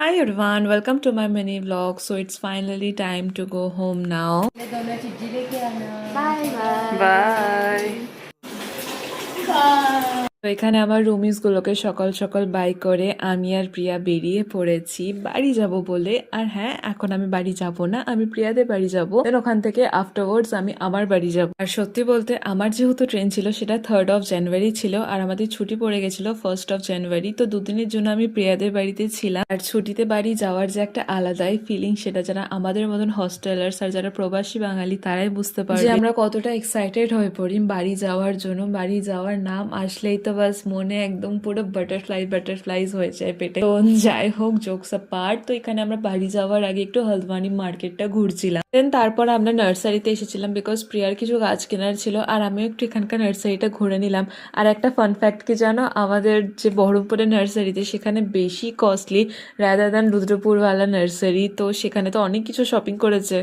Hi everyone, welcome to my mini vlog. So it's finally time to go home now. Bye Bye. bye. তো এখানে আমার রুমিসগুলোকে সকাল সকাল by করে আমি আর প্রিয়া বেরিয়ে পড়েছি বাড়ি যাব বলে। আর হ্যাঁ, এখন আমি বাড়ি যাব না, আমি প্রিয়াদের বাড়ি যাব, দেন ওখান থেকে আফটারওয়ার্ডস আমি আমার বাড়ি যাব। আর সত্যি বলতে আমার যেহেতু ট্রেন ছিল সেটা 3rd জানুয়ারি ছিল, আর আমাদের ছুটি পড়ে গেছিল 1 জানুয়ারি। তো দুদিনের জন্য আমি প্রিয়াদের বাড়িতে ছিলাম। আর ছুটিতে বাড়ি যাওয়ার যে একটা আলাদাই ফিলিং, সেটা যারা আমাদের মতন হস্টেলার্স আর যারা প্রবাসী বাঙালি তারাই বুঝতে পারবে যে আমরা কতটা এক্সাইটেড হয়ে পড়ি বাড়ি যাওয়ার জন্য। বাড়ি যাওয়ার নাম আসলেই তো বাস মনে একদম পুরো বাটারফ্লাইজ হয়ে যায় পেটে। তো যাই হোক, জোকস পার্ট, তো এখানে আমরা বাড়ি যাওয়ার আগে একটু হলদওয়ানি মার্কেটটা ঘুরছিলাম। দেন তারপর আমরা নার্সারিতে এসেছিলাম বিকজ প্রিয়ার কিছু গাছ কেনার ছিল, আর আমিও একটু এখানকার নার্সারিটা ঘুরে নিলাম। আর একটা ফান ফ্যাক্ট কি জানো, আমাদের যে বহরমপুরের নার্সারিতে সেখানে বেশি কস্টলি রাদার দ্যান রুদ্রপুরওয়ালা নার্সারি, তো সেখানে তো অনেক কিছু শপিং করেছে।